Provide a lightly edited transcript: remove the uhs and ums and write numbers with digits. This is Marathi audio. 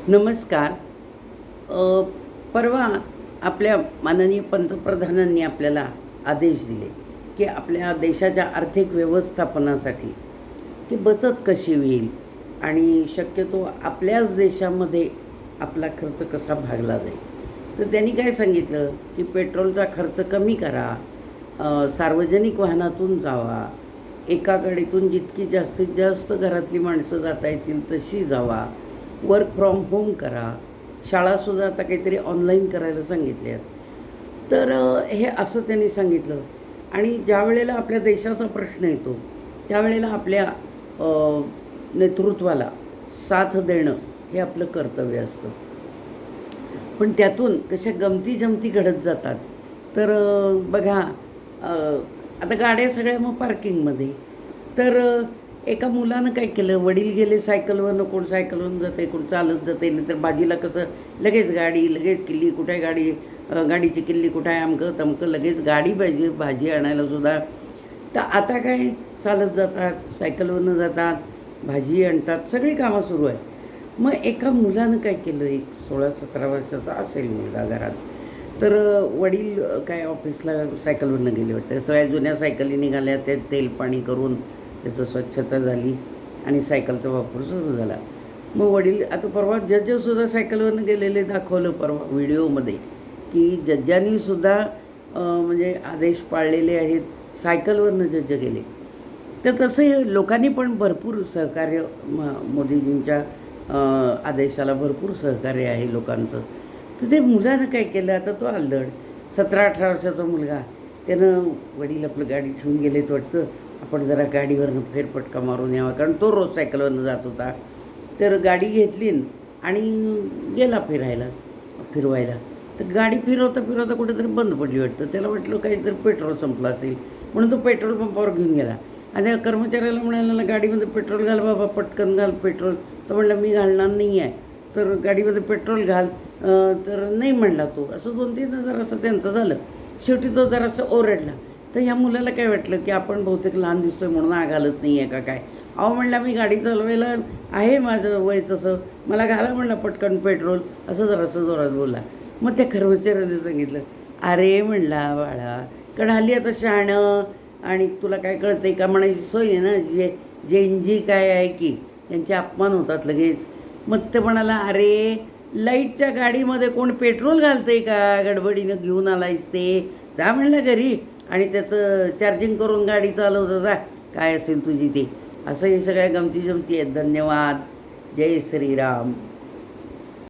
नमस्कार. अ, परवा आपल्या माननीय पंतप्रधानांनी आपल्याला आदेश दिले, की आपल्या देशाच्या आर्थिक व्यवस्थापनासाठी ती बचत कशी होईल आणि शक्यतो आपल्याच देशामध्ये आपला खर्च कसा भागला जाईल. तर त्यांनी काय सांगितलं, की पेट्रोलचा खर्च कमी करा, सार्वजनिक वाहनातून जावा, एका गाडीतून जितकी जास्तीत जास्त घरातली माणसं जाता येतील तशी जावा, वर्क फ्रॉम होम करा, शाळासुद्धा आता काहीतरी ऑनलाईन करायला सांगितले आहेत. तर हे असं त्यांनी सांगितलं आणि ज्यावेळेला आपल्या देशाचा प्रश्न येतो त्यावेळेला आपल्या नेतृत्वाला साथ देणं हे आपलं कर्तव्य असतं. पण त्यातून कशा गमती-जमती घडत जातात. तर बघा, अ, आता गाड्या सगळ्या मग पार्किंगमध्ये. तर एका मुलानं काय केलं, वडील गेले सायकलवरनं, कोण सायकलवरून जाते, कोण चालत जाते, नाहीतर भाजीला कसं लगेच गाडी, लगेच किल्ली, कुठे आहे गाडी, गाडीची किल्ली कुठं आहे, अमकं तमकं, लगेच गाडी पाहिजे भाजी आणायला सुद्धा. तर आता काय, चालत जातात, सायकलवरनं जातात, भाजी आणतात, सगळी कामं सुरू आहे. मग एका मुलानं काय केलं, एक 16-17 वर्षाचा असेल मुलगा घरात. तर वडील काय ऑफिसला सायकलवरनं गेले वाटतं. सगळ्या जुन्या सायकली निघाल्या, ते तेल पाणी करून त्याचं स्वच्छता झाली आणि सायकलचा वापर सुरू झाला. मग वडील आता परवा जजसुद्धा सायकलवरनं गेलेले दाखवलं परवा व्हिडिओमध्ये, की जज्जांनीसुद्धा म्हणजे आदेश पाळलेले आहेत, सायकलवरनं जज गेले. तर तसं लोकांनी पण भरपूर सहकार्य, मोदीजींच्या आदेशाला भरपूर सहकार्य आहे लोकांचं. तर ते मुलानं काय केलं, आता तो अल्लड 17-18 वर्षाचा मुलगा, त्यानं वडील आपलं गाडी ठेवून गेलेत वाटतं, आपण जरा गाडीवरनं फेरफटका मारून यावा, कारण तो रोज सायकलवरनं जात होता. तर गाडी घेतली आणि गेला फिरवायला. तर गाडी फिरवता फिरवता कुठेतरी बंद पडली वाटतं. त्याला वाटलं काहीतरी पेट्रोल संपलं असेल म्हणून तो पेट्रोल पंपावर घेऊन गेला आणि त्या कर्मचाऱ्याला म्हणाला, गाडीमध्ये पेट्रोल घाल बाबा, पटकन घाल पेट्रोल. तो म्हणला, मी घालणार नाही आहे. तर गाडीमध्ये पेट्रोल घाल. तर नाही म्हणला तो. असं 2-3 जरासं त्यांचं झालं. शेवटी तो जरासं ओरडला. तर ह्या मुलाला काय वाटलं, की आपण बहुतेक लहान दिसतोय म्हणून घालत नाही आहे का काय. अहो म्हणला, मी गाडी चालवायला आहे, माझं वय तसं, मला घाला म्हणला पटकन पेट्रोल, असं जरासं जोरात बोलला. मग त्या कर्मचाऱ्याने सांगितलं, अरे म्हणला बाळा, कारण हल्ली आता शहाणं आणि तुला काय कळतं आहे का म्हणायची सोय आहे ना, जेनजी काय आहे की त्यांचे अपमान होतात लगेच. मग ते म्हणाला, अरे लाईटच्या गाडीमध्ये कोण पेट्रोल घालतंय का, गडबडीनं घेऊन आलायस ते, जा म्हणलं घरी आणि त्याचं चार्जिंग करून गाडी चालवतं जा, काय असेल तुझी ते. असं हे सगळ्या गमती जमती आहेत. धन्यवाद. जय श्रीराम.